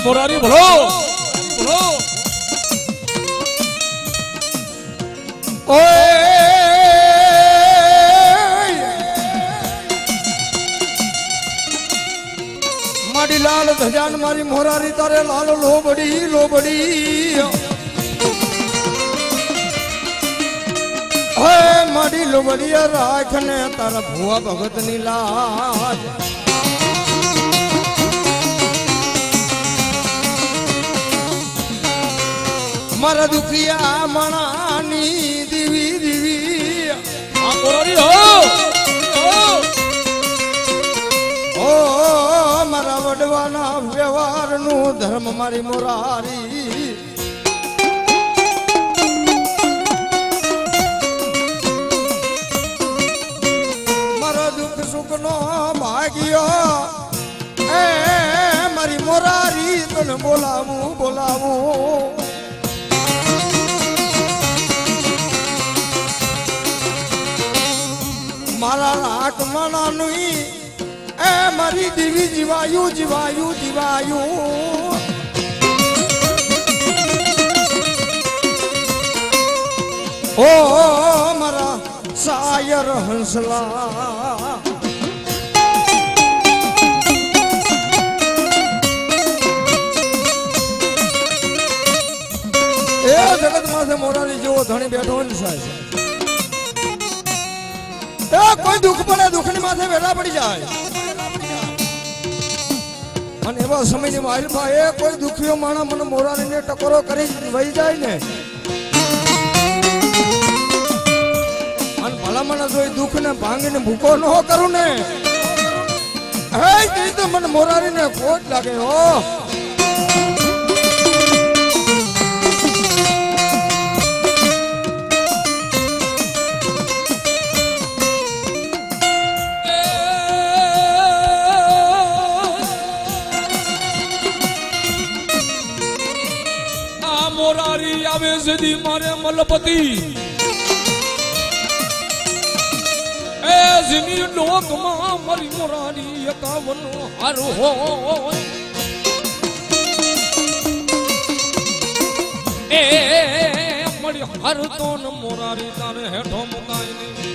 મોરારી ભલો ભલો મારી લાલ ધજાન મારી મોરારી તારે લાલ લોબડી લોબડી હે મારી લોબડી રાખ ને તારા ભુવા ભગત ની લાજ મારા દુખિયા મણાની દીવી દીવી આ મોરારી હો મારા વડવાના વ્યવહારનું ધર્મ મારી મોરારી મારો દુઃખ સુખનો ભાગ્યો એ મારી મોરારી તને બોલાવું બોલાવું મારા રાખ મણાનું એ મારી દેવી જીવાયું જીવાયું જીવાયું ઓ મારા સાયર હંસલા એ જગત માથે મોરારી જેવો ધણી બેઠો ને સાહેબ કોઈ દુઃખ પડે દુઃખ ની માથે વેલા પડી જાય અને એવા સમયની માલમાં એ કોઈ દુખીઓ માણસ મને મોરારીને ટકોરો કરી વહી જાય ને અને ભલામણ જો દુઃખ ને ભાંગીને ભૂકો ન કરું ને હે તો મને મોરારીને ખોટ લાગે હો મોરારી આવે સદી મારે મલપતિ એ જની લોકમાં મારી મોરારી એકાવન હાર હોય એ મળી હાર તો ન મોરારી તારે હેઠો મુકાય નહીં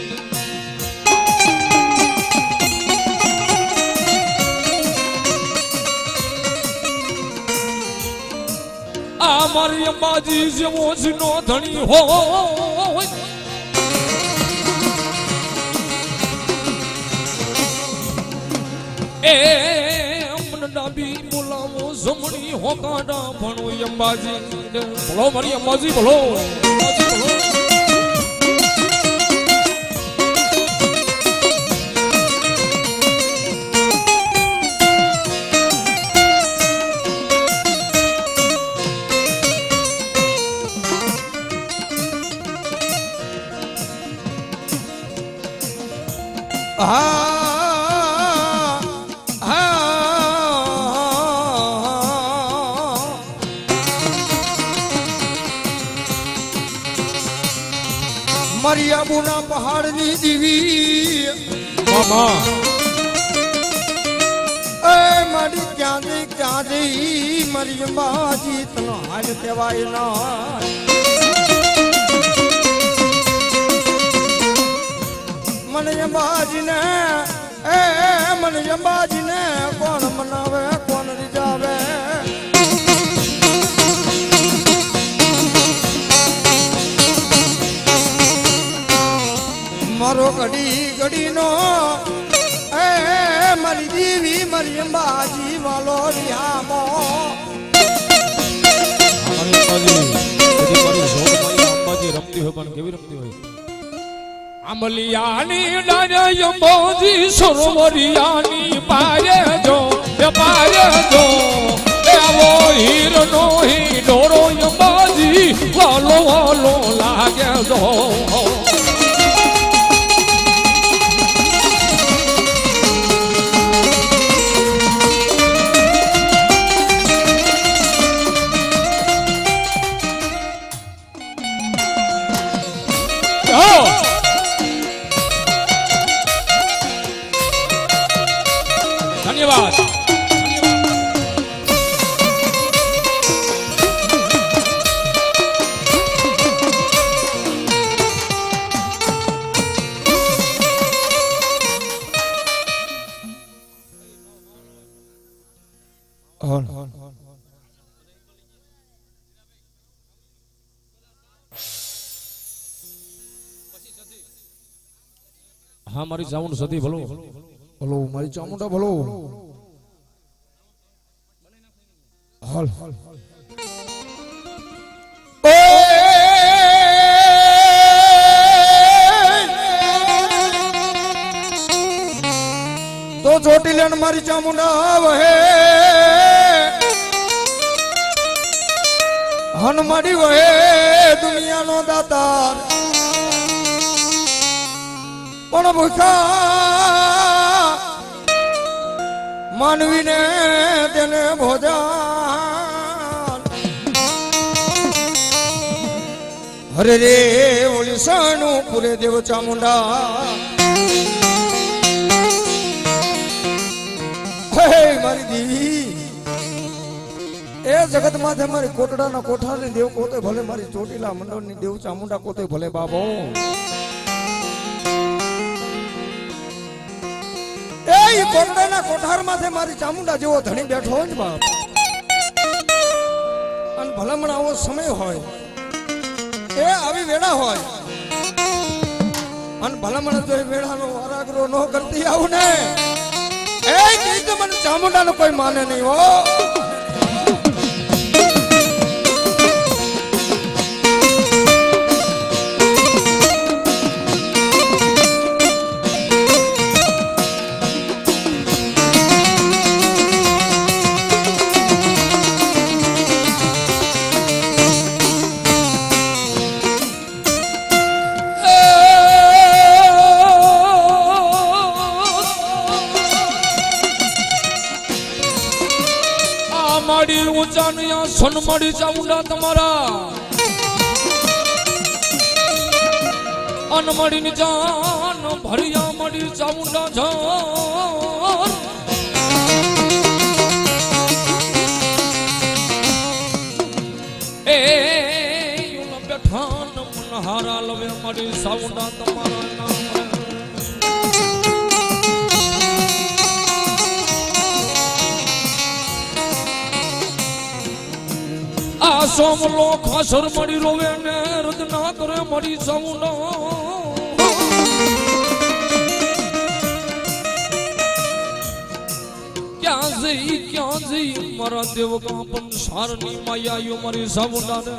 આ મારી અંબાજી જેવો જનો ધણી હોય એ અમને ડાબી બોલાવો જમણી હોકાડા ભણો અંબાજી ભલો મારી અંબાજી ભલો મારી આબુના પહાડની દીવી મામા એ મારી ક્યાં જઈ મારી અંબાજી તનો હાલ કહેવાય ના મને અંબાજીને મને અંબાજીને કોણ મનાવે કોણ રીજાવે મારો ઘડી ઘડીનો એ મારી દેવી મારી અંબાજી વાલો રિયામો અંબાજી રમતી હોય પણ કેવી રમતી હોય અમલિયાની ડારે અંબાજી સરોવરિયાની પાયે જો એવો હીરનો હિંડોરો અંબાજી વાલો વાલો લાગે જો ધન્યવાદ હા મારી સાઉન્ડ સતી ભલો ભલો મારી ચામુંડા ભલો હાલ તો ચોટી લેન મારી ચામુંડા વહે હનમાડી વહે દુનિયાનો દાતાર પણ ભૂખા માનવીને તેને ભોજન હરે રે ઓલિસાનું પૂરે દેવ ચામુંડા હે મારી દેવી એ જગત માથે મારી કોટડાના કોઠારની દેવ કોતે ભલે મારી ચોટીલા મંડળની દેવ ચામુંડા કોતે ભલે બાબો એ કોટડાના કોઠાર માથે મારી ચામુંડા જેવો ધણી બેઠો હોય ને બાપ અને ભલામણ આવો સમય હોય એ આવી વેળા હોય અને ભલામણ જો એ વેળાનો વારાગરો ન કરતી આવું ને એ કઈ તો મને ચામુંડાનો કોઈ માને નહીં હો માડી ઊંચા નયા સોનમાડી ચામુંડા તમારા અનમાડી ની જાન ભરિયા માડી ચામુંડા જાન એ યુન બેઠા નમન હારા લવે માડી ચામુંડા તમારા નામ આ સોમલો ખાસર મળી રોવે ને રદ ના કરે મળી ચામુંડા ક્યાં જઈ મારા દેવ કાપન સારની માયાયો મારી ચામુંડા ને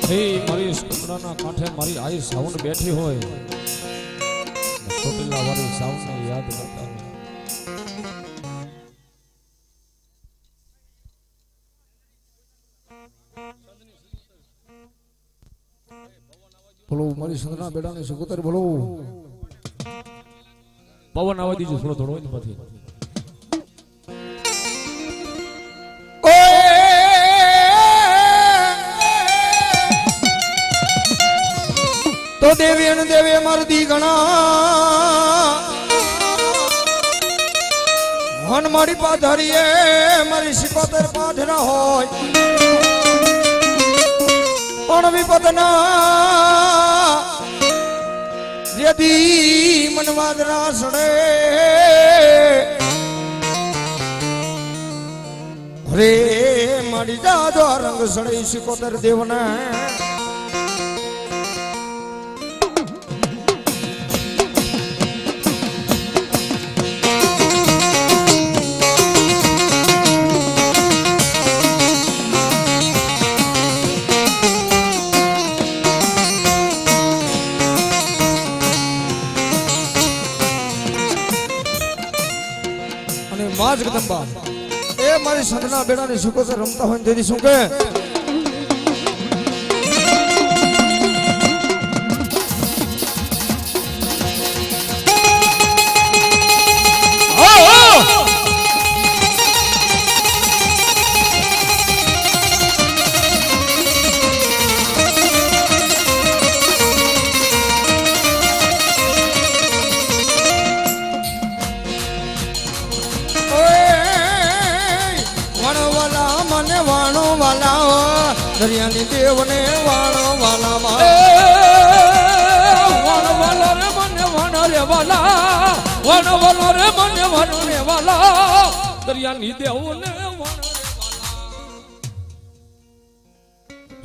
હે મારી ચામુંડાના કાંઠે મારી આઈ સાઉન્ડ બેઠી હોય ચોટીલા વાળી સાઉન્ડ ને યાદ કરતા બોલો મારી સંતના બેડાની સુકોતર બોલો પવન આવવા દીજો થોડો થોડો હોય પછી તો દેવી અને દેવે માર દી ગણા હન મારી પાધારીએ મારી સિકોતર પાધરા હોય પણ વિપદના જેથી મનવાદરા સડે રે મારી જાદો રંગ સડે સિકોતર દેવને માજ કદંબા એ મારી સંતના બેડાની સુકોતર રમતા હોય તેથી શું કે દરિયાની દેવને વાણો વાલા વાણો વાલા રે મને વાણો રે વાલા વાણો વાલો રે મને વાણો રે વાલા દરિયાની દેવને વાણો રે વાલા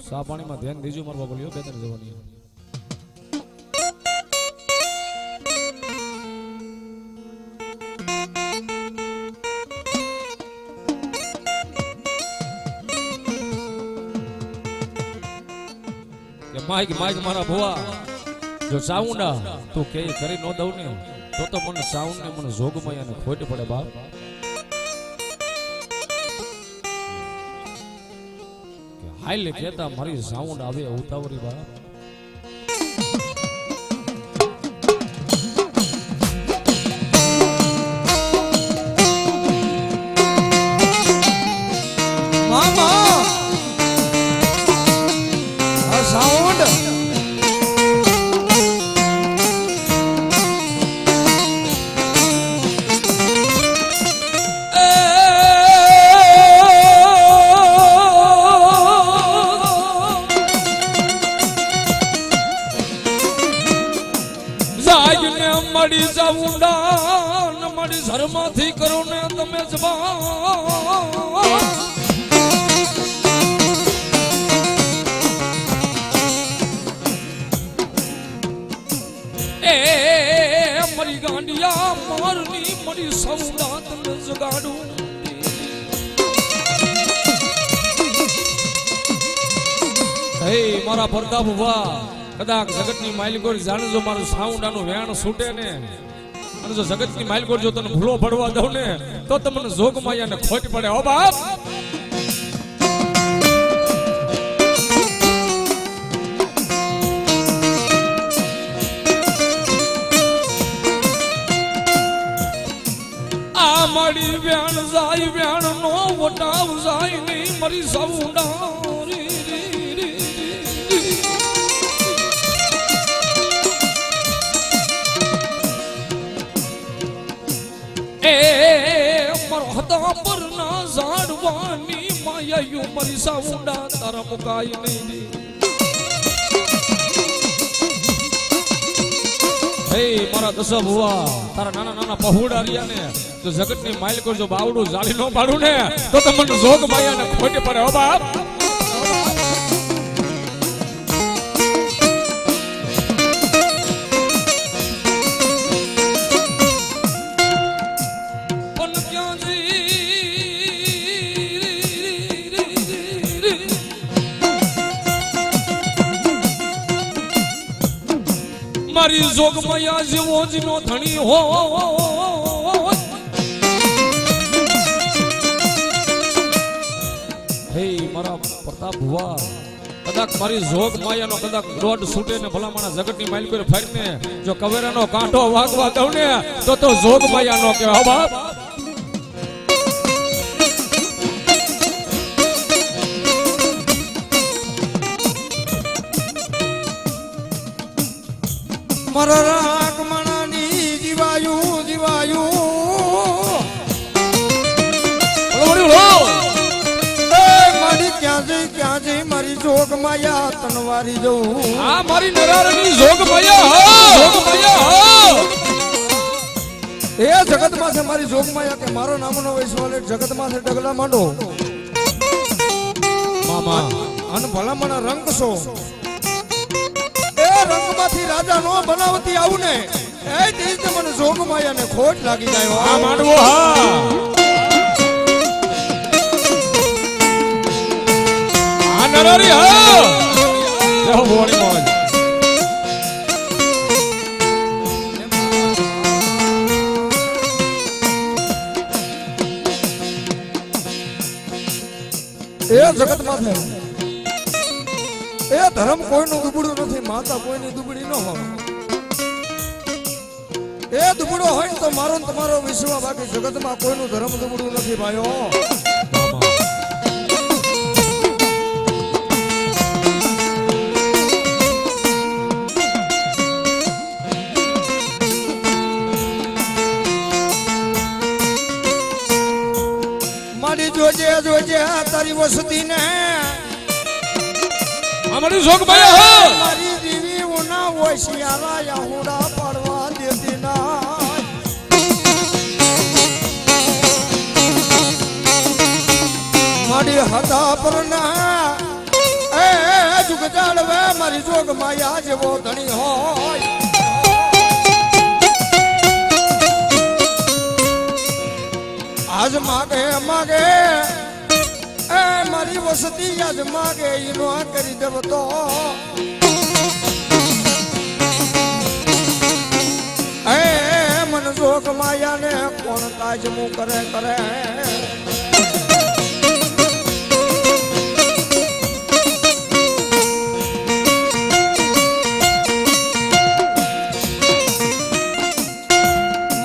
સા પાણીમાં ધ્યાન દેજો મારા બાબા લ્યો બે ત્રણ જવાની માઈક માઈક મારા ભુવા જો સાઉન્ડ તું કે કરી નો દઉં ને તો મને સાઉન્ડ ને મને જોગમાં અને ખોટ પડે બાપ કે હાઈલે કેતા મારી સાઉન્ડ આવે ઉતાવળી બાપ મામા આ સાઉન્ડ મળી જાઉંડા ન મળી શરમાથી કરો ને તમે જવા એ મરી ગાંડિયા મારની મળી સૌડા તમે જગાડું હે મારા પ્રતાપ ભુવા કદાચ જગતની માલિકોર જાણજો મારું સાઉન્ડ આનું વેણ છૂટે ને અને જો જગતની માલિકોર જો તને ભૂલો પડવા દઉં ને તો તમને જોગ માયાને ખોટ પડે હો બાપ આ મારી વેણ જાય વેણ નો વટાવ જાય નહીં મારી સાઉન્ડા મરહતા પર ના ઝાડવાની માયાયું મરી સાઉન્ડા તારા મુકાય નહીં હે મારા દસા ભુવા તારા નાના નાના પહોડા રહ્યા ને તો જગતની માલિકો જો બાવડું જાળી નો પાડું ને તો તમને જોગ માયાને ખોટે પડે હો બાપ મારી જોગ માયા જેવો જ નો ધણી હો હે મારા પ્રતાપ ભુવા કદાચ મારી જોગ માયાનો કદાચ રોડ છૂટે ને ભલામણા જગતની માલિકો ફરીને જો કવેરાનો કાંઠો વાગવા દઉં ને તો જોગ માયાનો કહેવાય બાપ મારા રાગ મણાની જીવાયું જીવાયું મારી ક્યાં જઈ મારી જોગ માયા તનવારી જવું આ મારી નરારની જોગ માયા એ જગતમાં છે મારી જોગ માયા કે મારો નામનો વૈશ્વાલે જગતમાં છે ડગલા માંડો મામા અને ભલામણા રંગ છો રંગમાંથી રાજા નો બનાવતી આવું ને એ રીતે મને જોગ માયાને ખોટ લાગી જાય આ માંડવો હા આ નરારી હા જય ભવાની મોજ એ જગતમાં છે એ ધર્મ કોઈનું દુબળું નથી માતા કોઈની દુબળી ન હોય એ દુબળો હોય ને તો મારો ને તમારો વિશ્વ બાકી જગતમાં કોઈનું ધર્મ દુબળું નથી ભાઈઓ મારી જોજે જોજે તારી વસતી ને અમારી જોગ માયા મારી દીવી ઉના ઓશિયારા યાહુડા પડવા દેતી ના મારી હતા પર ના એ યુગ જાળવે મારી જોગ માયા જેવો ધણી હોય આજ માગે માગે એ મારી વસતી આજ માગે ઈનો આ કરી દેવ તો એ મન જોગ માયા ને કોણ તાજમું કરે કરે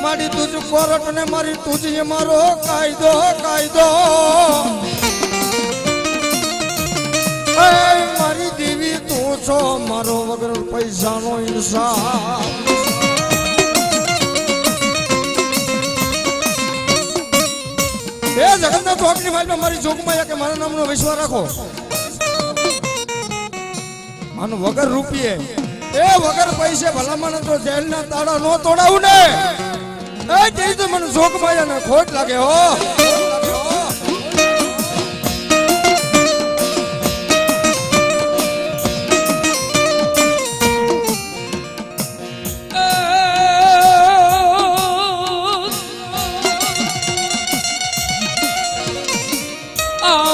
મારી તુજ કોરટ ને મારી તુજ મારો કાયદો કાયદો એ મારી દેવી તું છો મારો વગર પૈસાનો ઇન્સાફ એ જગતના ચોકની માલમાં મારી જોગમાં કે મારા નામનો વિશ્વાસ રાખો આનું વગર રૂપિયે એ વગર પૈસે ભલામણ તો જેલના તાળા નો તોડાવું ને એ તે તો મને જોગમાં ને ખોટ લાગે હો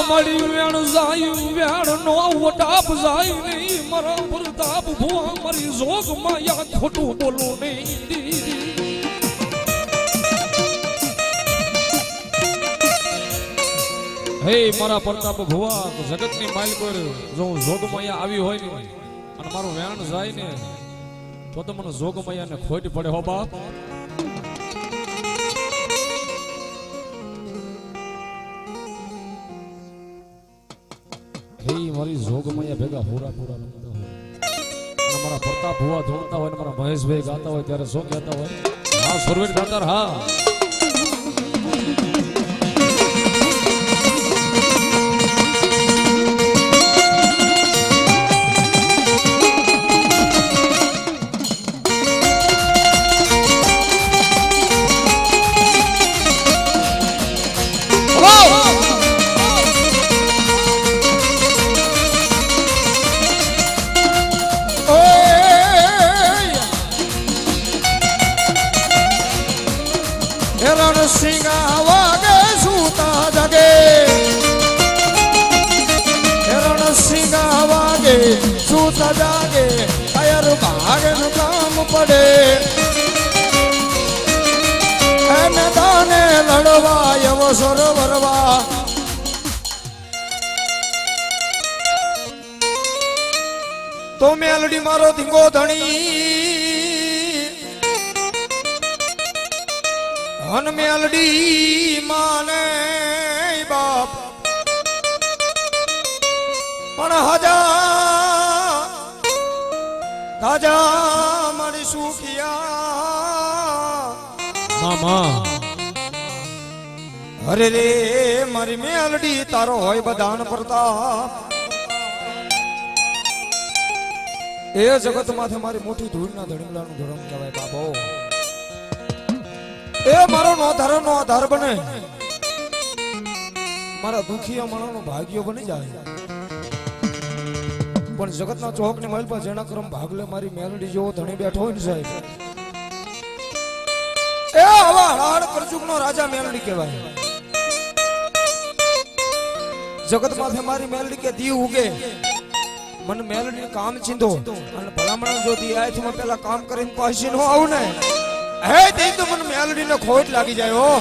મળી વેણ જાય વેણ નો વટાપ જાય નહીં મારા પ્રતાપ ભુવા મારી જોગ માયા ખોટું બોલું નહીં હે મારા પ્રતાપ ભુવા જગતની માલિક જો હું જોગ માયા આવી હોય ને અને મારું વેણ જાય ને તો મને જોગ માયા ને ખોટ પડે હો બાપ મારી જોગમૈયા ભેગા પૂરા પૂરા રમતા હોય અને મારા પ્રતાપ ભુવા ધોળતા હોય ને મારા મહેશભાઈ ગાતા હોય ત્યારે શું કહેતા હોય હા સુરવીર ગાતાર હા સિંગા વાગે સૂતા જગે હેરણ સિંગા વાગે સૂતા જાગે અયર ભાગનું કામ પડે એને દાને લડવા એવો સરોવરવા તો મેલડી મારો ધીંગો ધણી હન મેલડી માને બાપ પણ તાજા મારી સુખિયા મામા અરે રે મારી મેલડી તારો હોય બધાન પ્રતાપ એ જગત માથે મારી મોટી ધૂળના ધડીમલાનું ધરમ કહેવાય બાબો એ મારો નો આધાર બને મારા દુખિયા માણસનો ભાગ્ય બની જાય પણ જગતના ચોક ની મહેલ પર જેના ક્રમ ભાગલે મારી મેલડી જેવો ધણી બેઠો હોય ને સાહેબ એ આવા હળાહળ કરચુકનો રાજા મેલડી કહેવાય જગત માથે મારી મેલડી કે દી ઉગે મને મેલડી કામ ચીંધો અને ભલામણ જો દી આયથી પેલા કામ કરીને પાછી નો આવું ને હે તે તો મને મેલડી ને ખોટ લાગી જાય હો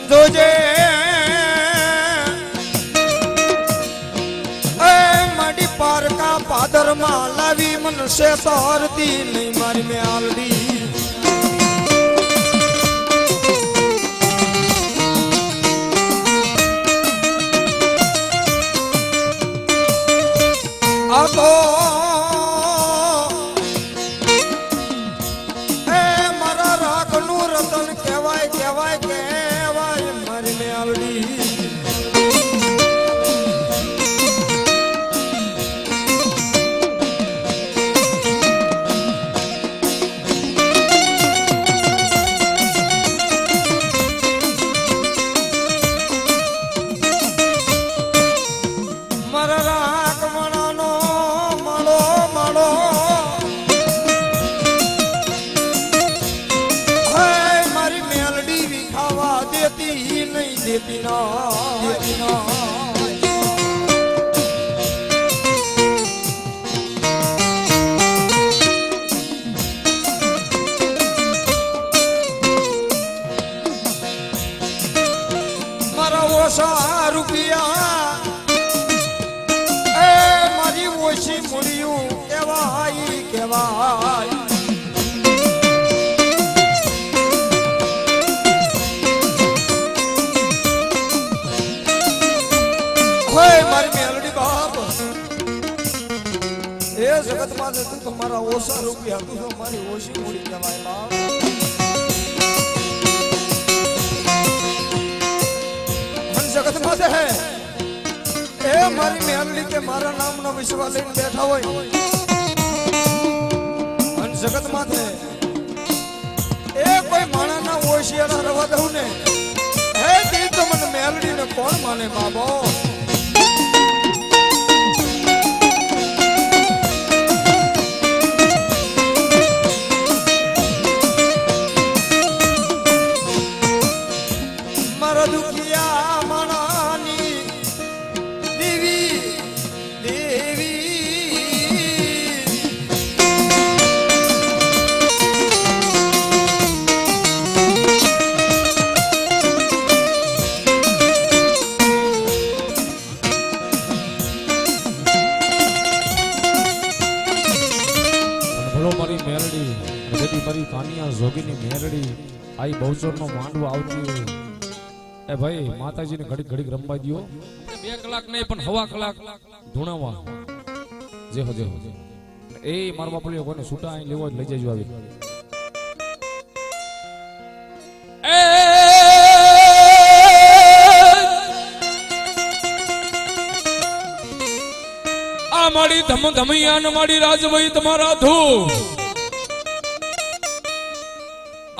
જોજે પાદર માં લાવી મનસે તોરતી નહીં મારી મેલડી આ તો એ મારા દેતી ના મારા ઓછા રૂપિયા એ મારી ઓછી મૂળિયું કહેવાય મારી મેલડી બાપ એ જગત માં તું તમારા ઓછા રૂપિયા તું તો મારી ઓછી મૂડી કહેવાય બાપ જગત માં હે એ મારી મેલડી કે મારા નામનો વિશ્વાસ લઈને બેઠા હોય અને જગત માં એ કોઈ માણાના ઓશિયાળા રવા દઉં ને હે તે તો મને મેલડી ને કોણ માને બાબો મારી કાનિયા જોગીની મેરડી આઈ બહુચરનો માંડવો આવતી હોય એ ભાઈ માતાજીને ઘડીક ઘડીક રમવા દયો 2 કલાક નહીં પણ હવા કલાક ધૂણાવા જે હો એ મારો બાપલિયો કોને છૂટા અહીં લેવો લઈ જજો આવી એ આ મારી ધમ ધમૈયા ને મારી રાજભાઈ તમારા ધૂ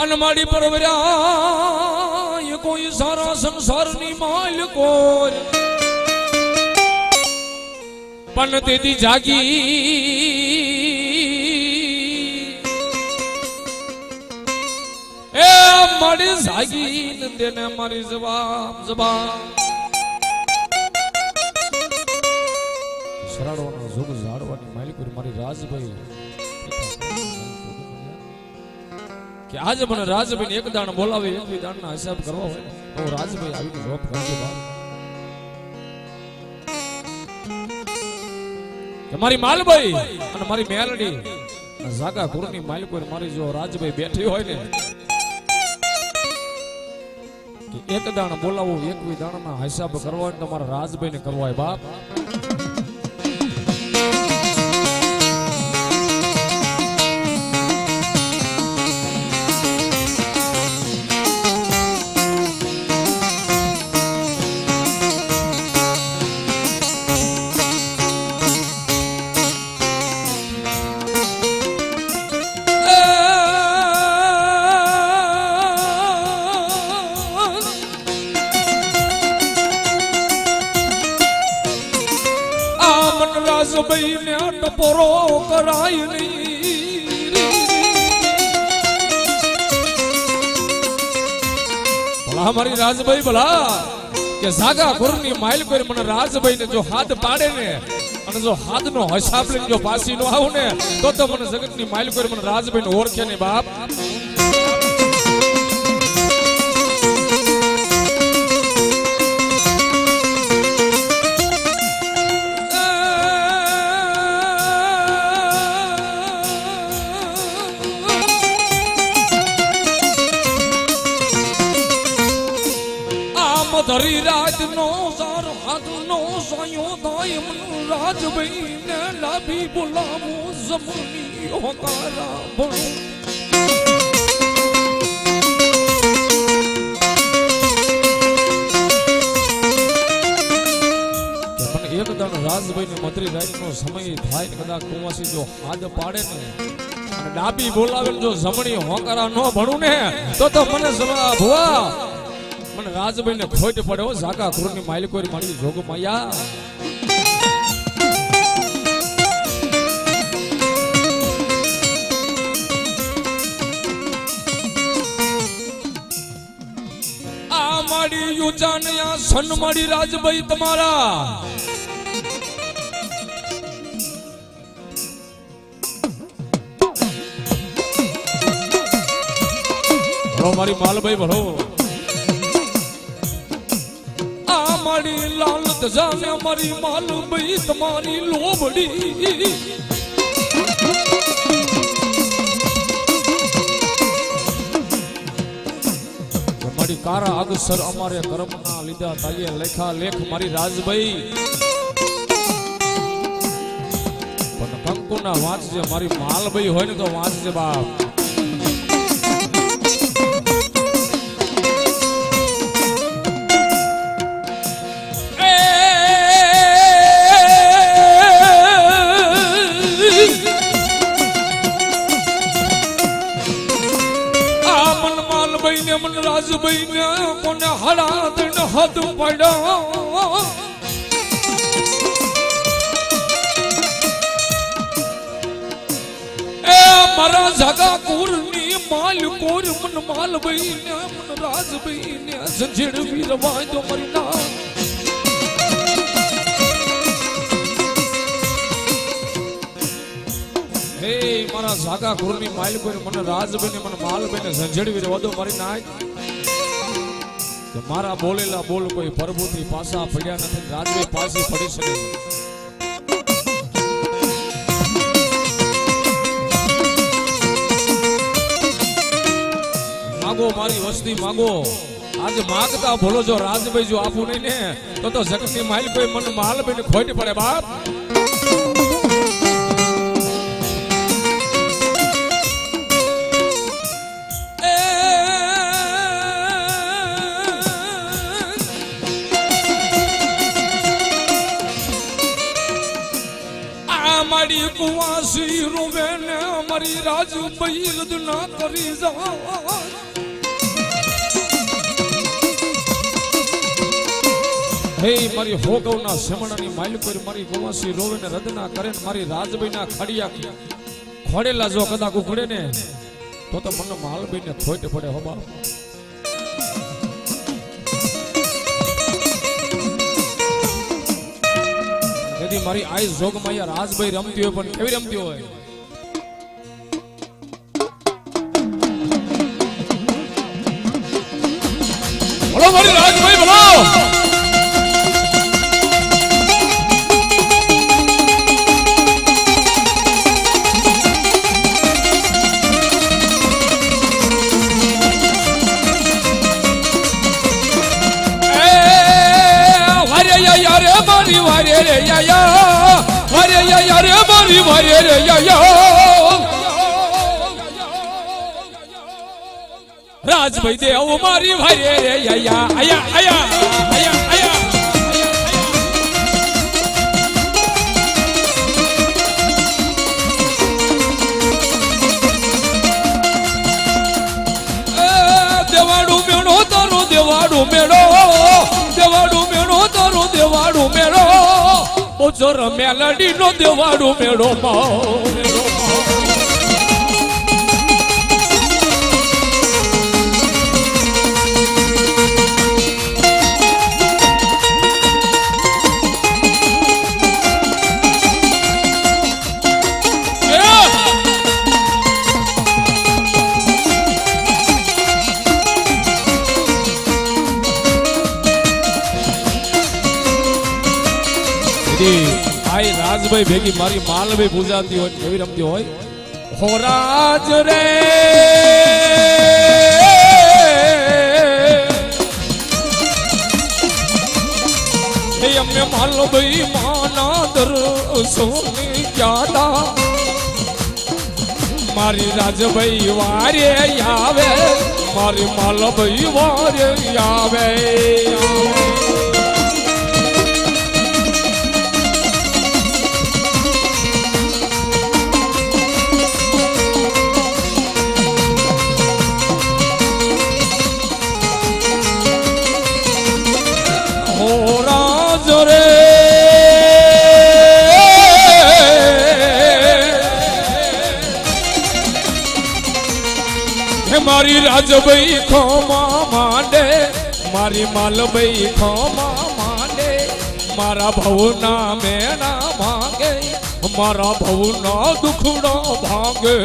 અનમાડી પરવર્યા કોઈ સારા સંસારની માલિકો પણ તેથી જાગી એ મારી જાગી નંદેને મારી જવાબ શરાડવાનો જોગ ઝાડવાની માલિકો મારી રાજભાઈ કે આજે મને રાજભાઈ એક દાણ બોલાવે એક દાણ ના હિસાબ કરવા હોય તો રાજભાઈ આવીને જવાબ કરજો બાપ કે મારી માલભાઈ અને મારી મેલડી જાગા ગુરની માલિકો મારી જો રાજભાઈ બેઠી હોય ને કે એક દાણ બોલાવો એક દાણ ના હિસાબ કરવા હોય તો મારા રાજભાઈ ને કરવા હોય બાપ રાજભાઈ ને ટપોરો કરાય નહીં ભલા મારી રાજભાઈ ભલા કે જાગા ગુરની માઇલ કરી મને રાજભાઈ ને જો હાથ પાડે ને અને જો હાથ નો હિસાબ લઈને જો પાસી નો આવું ને તો મને જગત ની માઇલ કરી મને રાજભાઈ ને ઓળખે ને બાપ ધરી રાત નો સાર હાથ નો સાયો થાય મન રાજભાઈ ને લાભી બોલાવો જમની હોકારા ભણો એક દાણ રાજભાઈ ને મધરી રાત નો સમય થાય ને કદાચ કુવાસી જો હાથ પાડે ને અને ડાબી બોલાવે જો જમણી હોકારા નો ભણું ને તો મને ભુવા મને રાજભાઈ ને ખોટ પડ્યો જાગા ગુરની માલિકો મારી જોગ માયા આ મારી યુજાન સન મારી રાજભાઈ તમારા મારી માલભાઈ ભરો આ મારી લાલ તજાને મારી માલભાઈ તમારી લોબડી મારી કારા અગસર અમારે કર્મના લીધા તાઈએ લેખા લેખ મારી રાજભાઈ પણ કંકુના વાંચજે મારી માલભાઈ હોય ને તો વાંચજે બાપ मन राजभाई ने कोने हरा दिन हद पड़ा ए मरा जगा कुरनी माल कोर मन मालभाई ने मन राजभाई ने संजेड़ भी रवाय तो मरी ना हे मारा जागा कुरनी माल कोर मन राजभाई ने मन मालभाई ने संजेड़ भी रवा दो मरी ना मारा बोलेला बोल कोई प्रभुથી પાસા પડ્યા નથી રાજવે પાસી પડી શકે માગો મારી વસ્તી માગો આજ માગતા ભલો જો રાજભાઈ જો આપું નહીં ને તો જગતની માલ કોઈ મન માલભાઈ ને ખોટ પડે બાપ મારી કુવાસી રોવે ને મારી રાજભાઈ રદ ના કરી જા હે મારી હોગવના સમણાની માલ પર મારી કુવાસી રોવે ને રદ ના કરે ને મારી રાજભાઈ ના ખડિયા ખોડેલા જો કદાચ ઉખડે ને તો મને માલભાઈ ને ખોટ પડે હો બાપ મારી આઈ જોગ માં રાજભાઈ રમતી હોય પણ કેવી રમતી હોય બોલો મારી રાજભાઈ બોલો वारे रे या वारे या रे मारी वारे रे या રાજભાઈ દેવ મારી વારે રે યા આયા આયા આયા આયા દેવાડું મેળો તારો દેવાડું મેળો દેવાડું મેળો તારો દેવાડું મેળો ઓજર મેલડી નો દેવાડું મેળો આઈ રાજભાઈ ભેગી મારી માલભાઈ પૂજાતી હોય કેવી રમતી હોય હો રાજ રે અમે માલભાઈ માના દર્શોની ક્યાદા મારી રાજભાઈ વારે આવે મારી માલભાઈ વારે આવે મારી રાજભાઈ ખોમા માંડે મારી માલભાઈ ખોમા માંડે મારા ભવના મેણા માંગે મારા ભવના દુખડો ભાંગે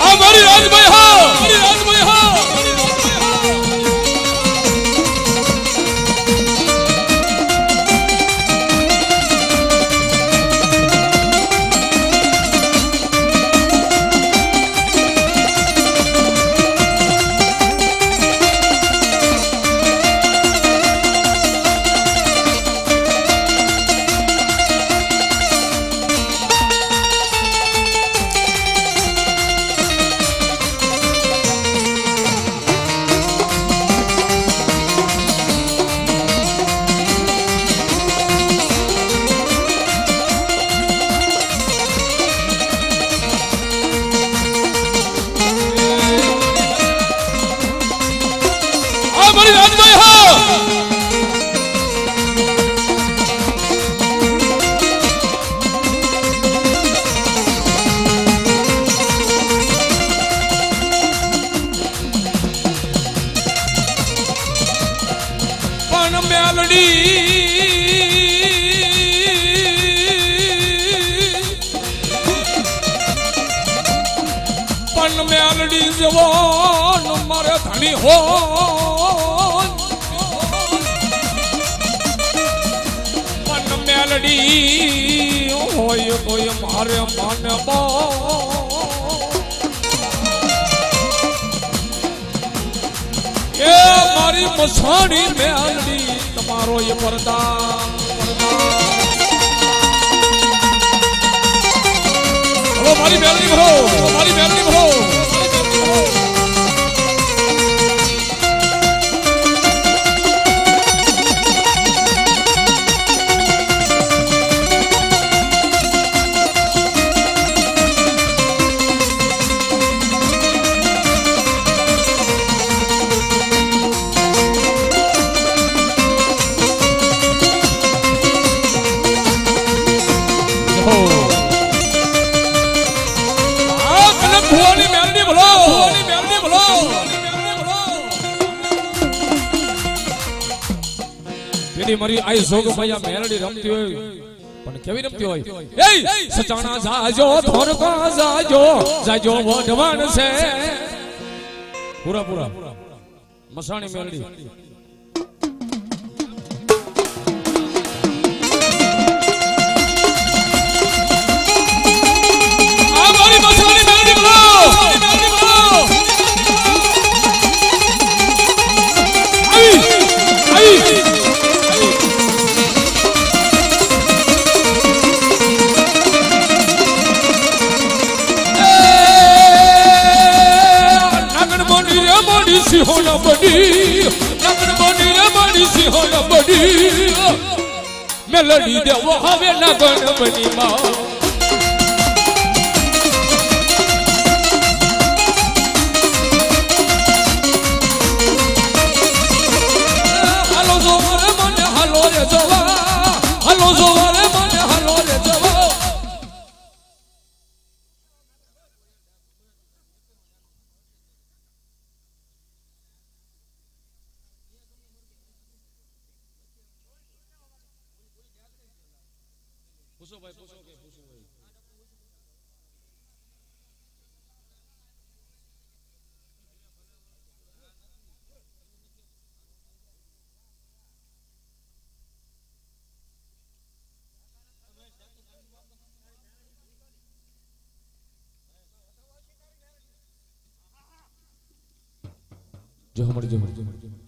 આ મારી રાજભાઈ હા મારી રાજભાઈ હા મેલડી જવાન મારે ધણી હો પણ મેલડી હોય કોઈ મારે માને એ મારી મસાણી મેલડી તમારો એ પરદા મારી મેલડી ભરો મારી મેલડી ભરો મારી આઈ જોગ ભૈયા મેલડી રમતી હોય પણ કેવી રમતી હોય એ સચાણા જાજો થોરકા જાજો જાજો વઢવાણ છે પૂરા પૂરા મસાણી મેલડી આ મારી મસાણી મેલડી બોલો આઈ સિંહોના બડી નગર બની રે બડી સિંહોના બડી મેલડી દેવો હવે નગર બની માં હાલો જોવારે મને હાલો રે જોવા હાલો જોવારે મને હાલો રે જોવા પૂછો ભાઈ પૂછો કે પૂછો ભાઈ જો મળી જો મળી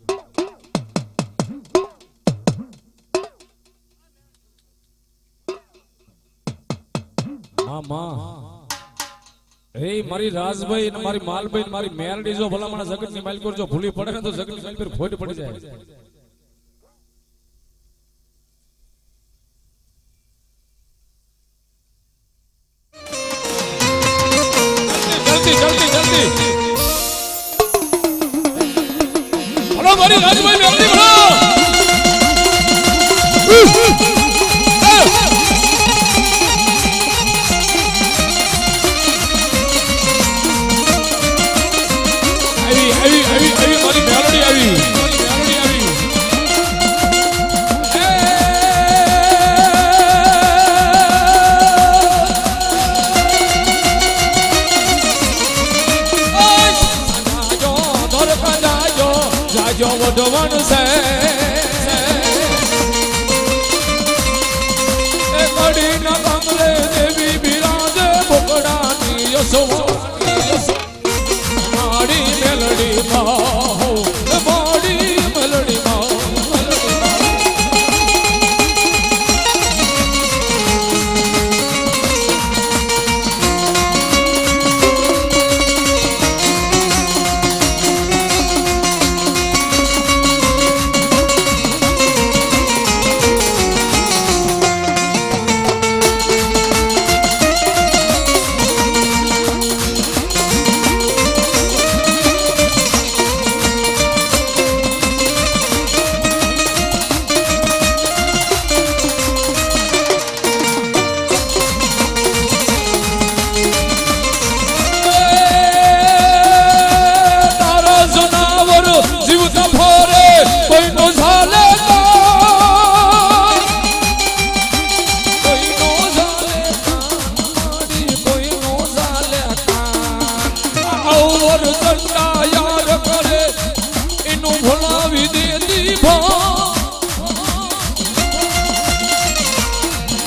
એ મારી રાજભાઈ ને મારી માલભાઈ ને મારી મેલડી જો ભલામણ જગત ની માલકોર જો ભૂલી પડે ને તો જગત ની માલકોર ફોટ પડી જાય જલ્દી જલ્દી જલ્દી ભલો મારી રાજભાઈ મેલડી ભલો એ કડીના બંગલે દેવી બિરાજે બોકડાની યશોવાણી મારી મેલડી માં મારી મેલડી માં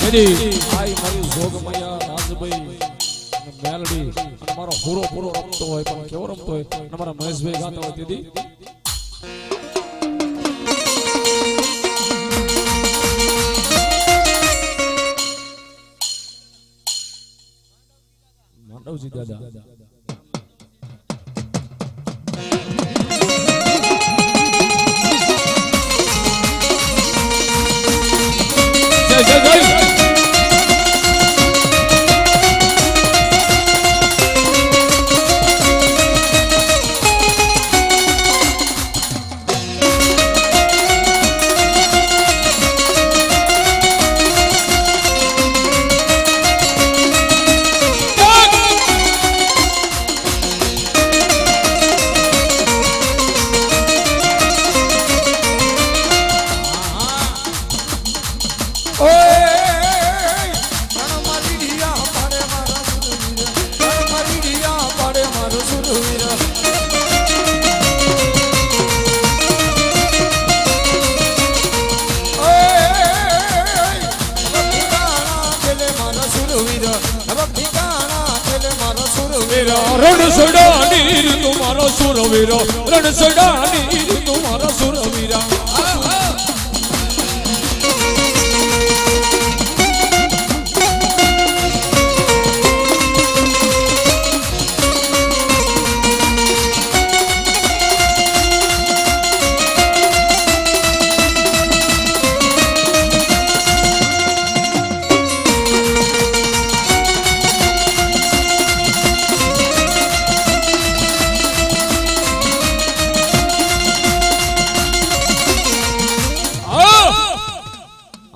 આઈ મારી જોગમૈયા રાજભાઈ અને મેલડી અને મારો પૂરો રમતો હોય પણ કેવો રમતો હોય અને મારા મહેશભાઈ ગાતા હોય દીદી માંડવજી દાદા જય જય જય રણસડાની તમારો સુરવીરો રણસડાની તમારો સુરવીરા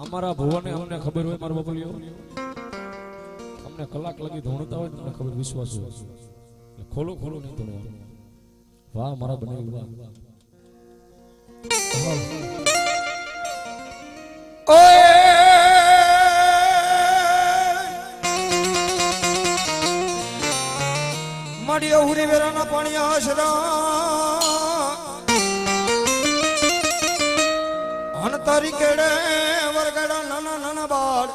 અમારા ભુવને અમને ખબર હોય મારા બાપલીઓ અમને કલાક લગી ધોણતા હોય તમને ખબર વિશ્વાસ હોય એટલે ખોલો નહીં ધોણવાનું વાહ મારા બનેવી વાહ માડી ઉરી વેરાના પાણી આશરા અન તારી કેડે વરગડા નાના બાળ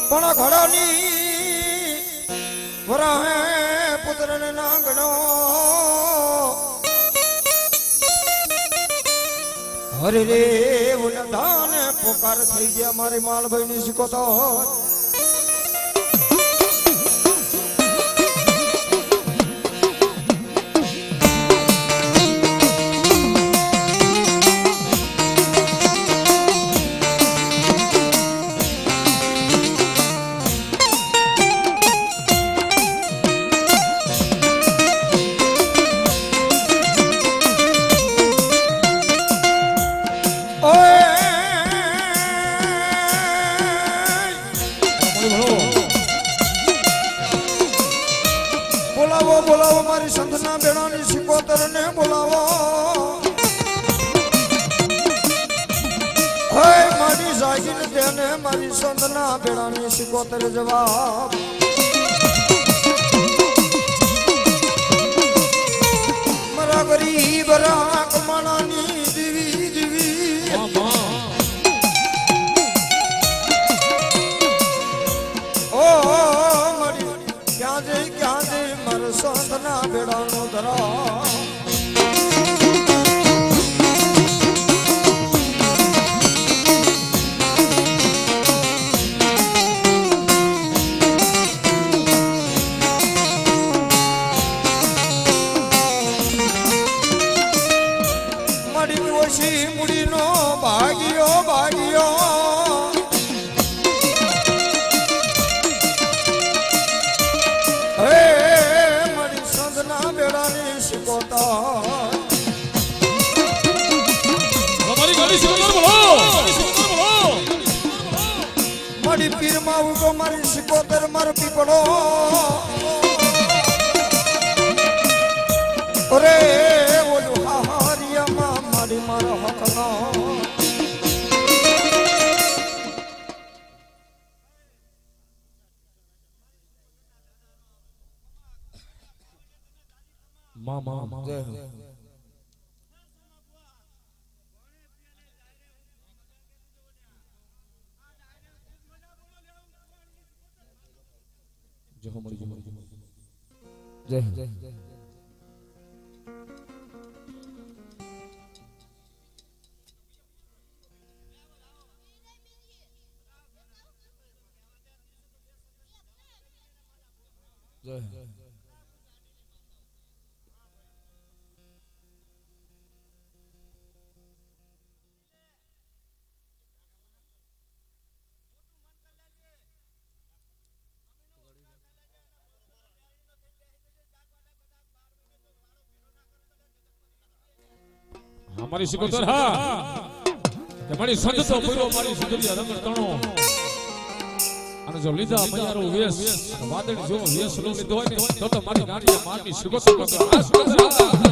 પણ ઘડાની વરાહે પુત્રને નાંગણો હરે રે ઉલધાન પોકાર થઈ ગયા મારી માલભાઈ ની શીખોતો બોલાવો મારી સંતના બેડાની સિકોતર ને બોલાવો હે મારી જાગીને તેને મારી સંતના બેડાની સિકોતર જવાબ મારા ગરીબ રાખ મણાની દીવી દીવી ઓ મરી ક્યાં જઈ મારો સંતના બેડાનો ધરા મુડીનો ભાગ્યો ભાગ્યો હે મારી સંતના બેડાની શીખોતા અમારી ગાડી સિકંદર બોલો મારી પીરમાં ઉગો મારી શીખોતર મારો પીપળો અરે ઓલું હાહારિયામાં મારી મારો હકનો મામા જય જો મળી જય જય અમારી સિકંદર હા તમારી સંત તો બોલ્યો મારી સુંદરિયા રંગ તણો અને જો લીધા મયારો વેશ વાદળ જો વેશ નો લીધો હોય ને તો મારી ગાડી મારની સિકંદર આ સિકંદર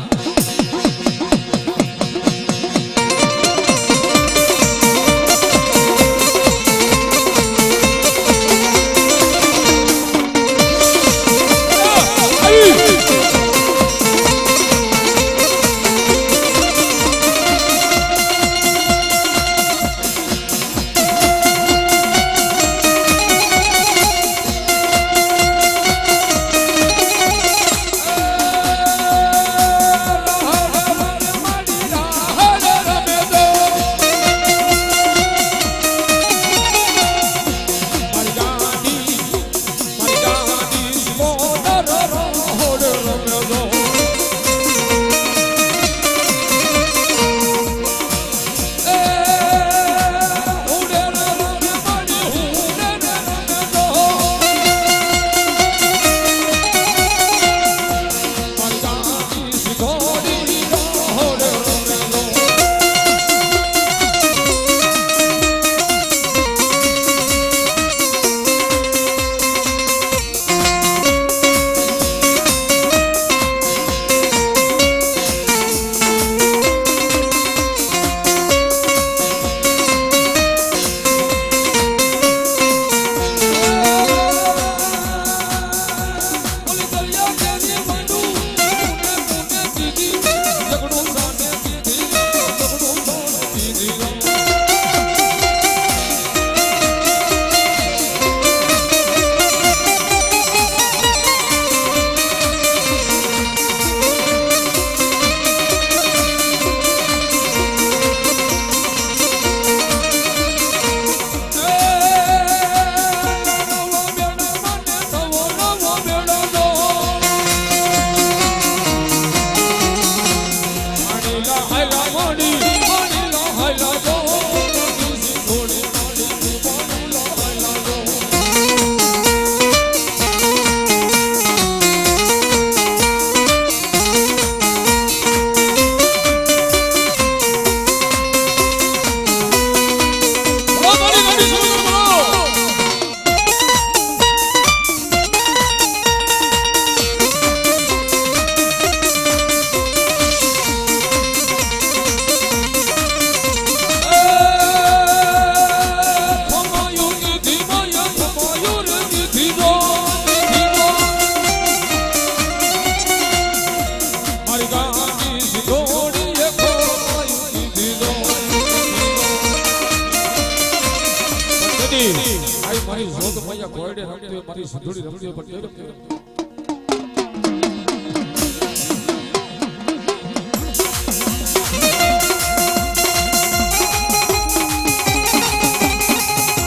અહીંયા ઘોડે રમતી હોય મારી સિંધુડી રમતી હોય પણ તે રમતી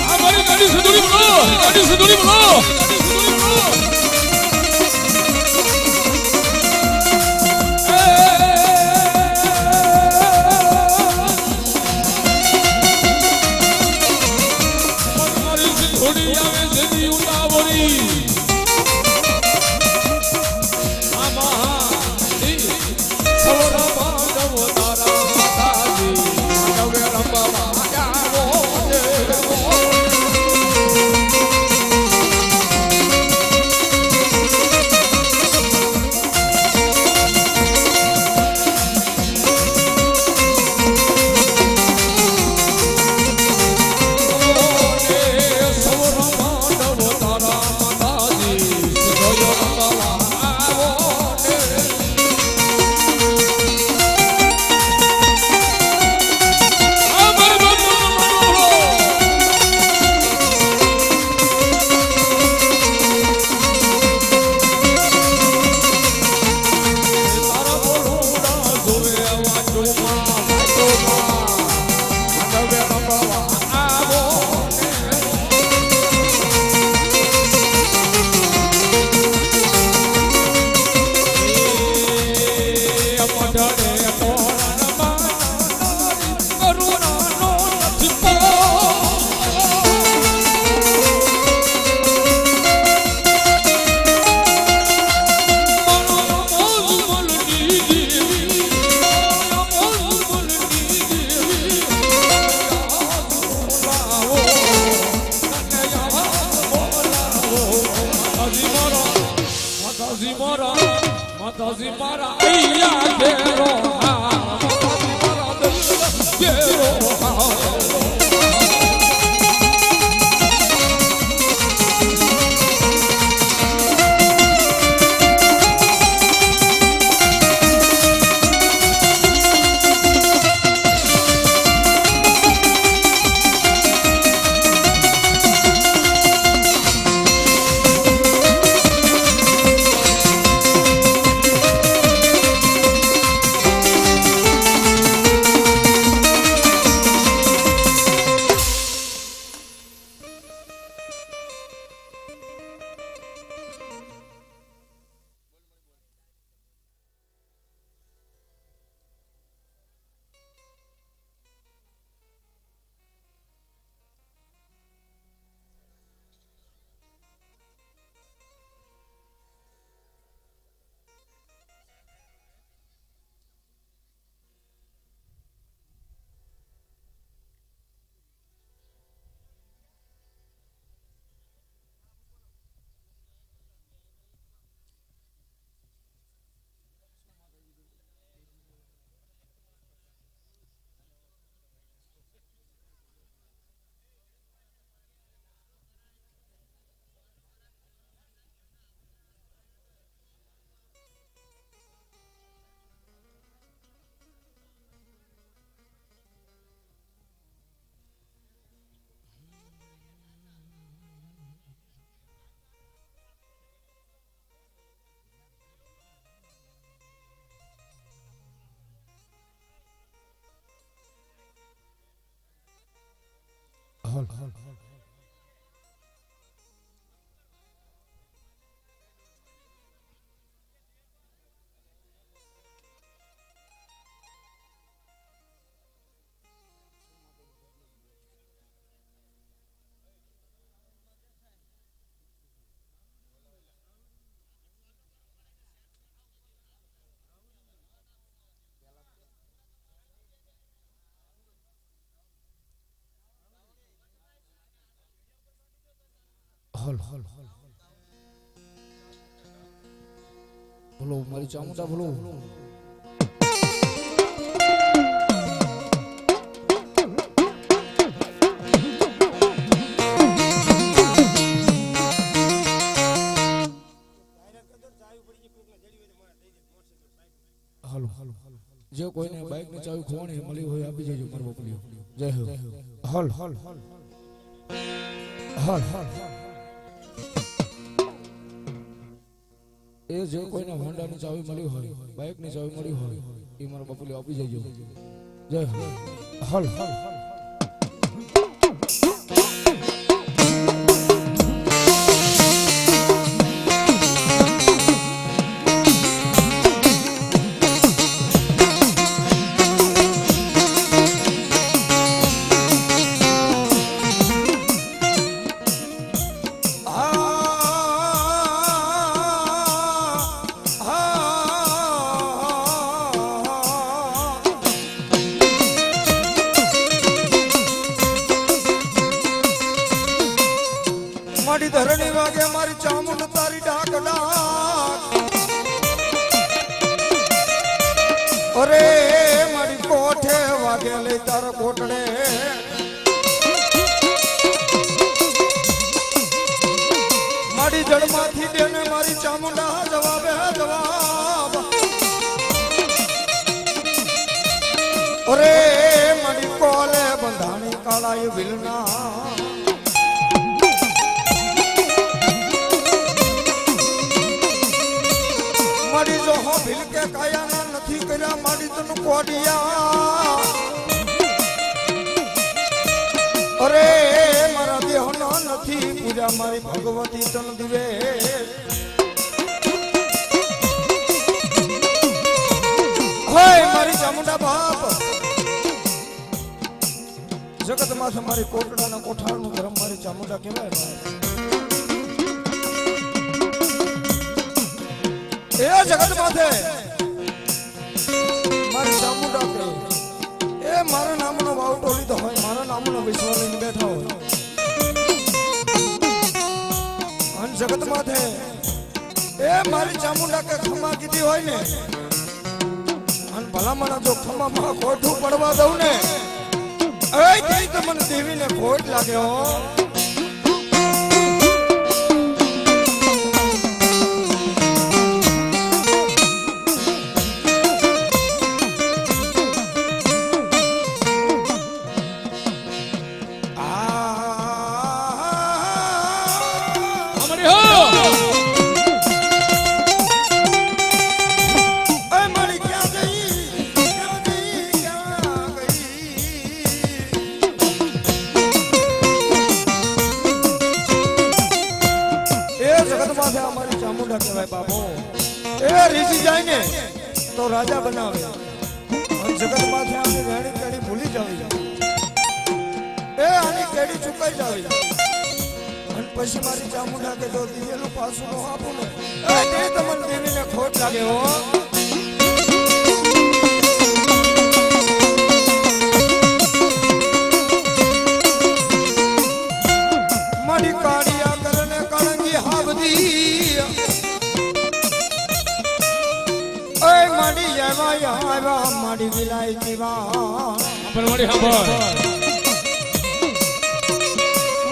આ મારી ગાડી સિંધુડી બોલો ગાડી સિંધુડી બોલો માતાજી મારા અહીંયા ઘેરો માતાજી મારા ઘેરો બોલો મારી ચામુંડા બોલો જે કોઈને બાઇક ની ચાવી ખોવાની મળી હોય આપી જજો મારો બાપલીઓ જય હો હલ હલ હલ હલ હલ એ જે કોઈને હોન્ડાની ચાવી મળી હોય બાઇકની ચાવી મળી હોય એ મારા બાપુલે આપી જજો જય હલ હલ મારી ધરણી વાગે મારી ચામુંડ તારી ડાક ડાક અરે મારી કોઠે વાગે લઈ તારા કોટડે મારી જડમાંથી દેને મારી ચામુંડા જવાબે જવાબ અરે મારી કોલે બંધાણી કાળાય વિલના મારી જો હો ભીલ કે કાયાના નથી કર્યા મારી તન કોડિયા અરે મારા દેહનો નથી પૂજા મારી ભગવતી તન દિવે હોય મારી ચામુંડા બાપ જગત માં મારી કોટડાના કોઠાળનું ધર્મ મારી ચામુંડા કહેવાય એ જગત માથે મારી ચામુંડા કે એ મારા નામનો વાવટો લીધો હોય મારા નામનો વિશ્વાસ લઈને બેઠા હોય અને જગત માથે એ મારી ચામુંડા કે ખમા કીધી હોય ને અને ભલામણા જો ખમામાં ખોટું પડવા દઉં ને એ તો મને દેવીને ખોટ લાગે હો અમારી ચામુંડા કહેવાય બાપો એ રીસી જાય ને તો રાજા બનાવે જગત માથે આની વેણી કેડી ભૂલી જાવી એ આની કેડી ચૂકાઈ જાવી અને પછી મારી ચામુંડા કે જો દીવેલું પાછું નો આપું ને એ તે તમને દેવીને ખોટ લાગે હો મારી કાળિયા કરને કળંગી હાવદી ઓય માડી જવાય આવા માડી વિલાય જીવા પણ મારી ખબર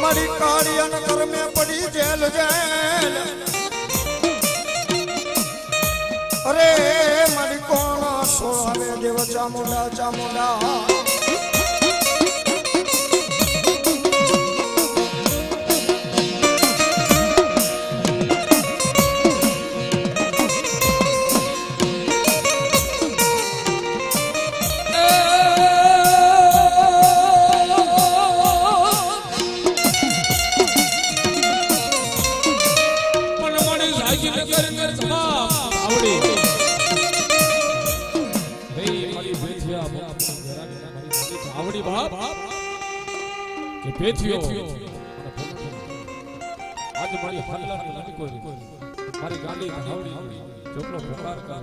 મારી કાળિયા કરમે પડી જેલ જેલ અરે મારી કોણ સોળાવે દેવ ચામુંડા ચામુંડા આવડી બાપ કે પેથિયો આજ મારી હલ્લાની નથી કોઈ મારી ગાડી આવડી ચોપલો પુકાર કરે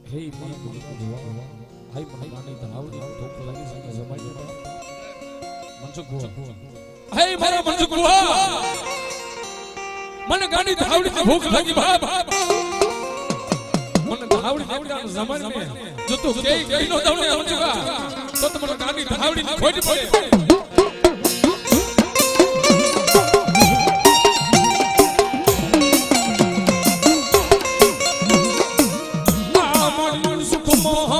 હે મારી ભગવાન હાય મને ગાડી આવડી ધોપ લાગી છે જમાઈ મનસુખ હે મારા મનસુખ મને ગાડી આવડી ભૂખ લાગી બાપ મને ધાવડી દેવડાનો જમાન મે જો તું કે ગઈ નો દવને સમજવા તો તમને ગાડી ધાવડી ની ખોટ પડે આ મન સુખ મોહ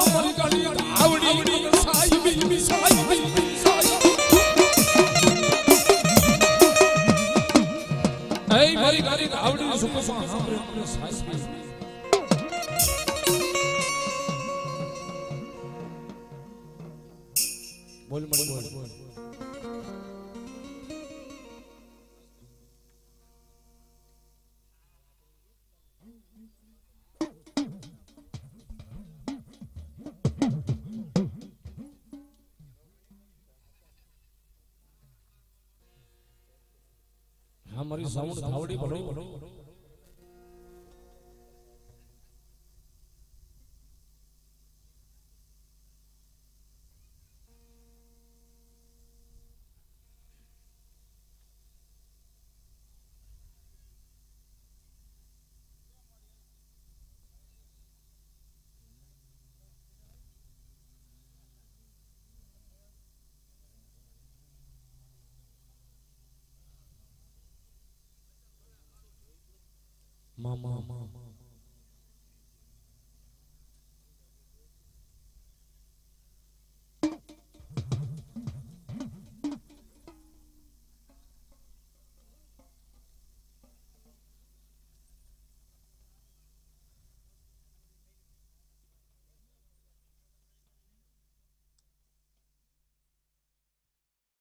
મારી ગાડી ધાવડી સાઈબી સાઈબી એ મારી બોલ મળી બોલ હા મારી સાઉન્ડ ધાવડી ભરો મામા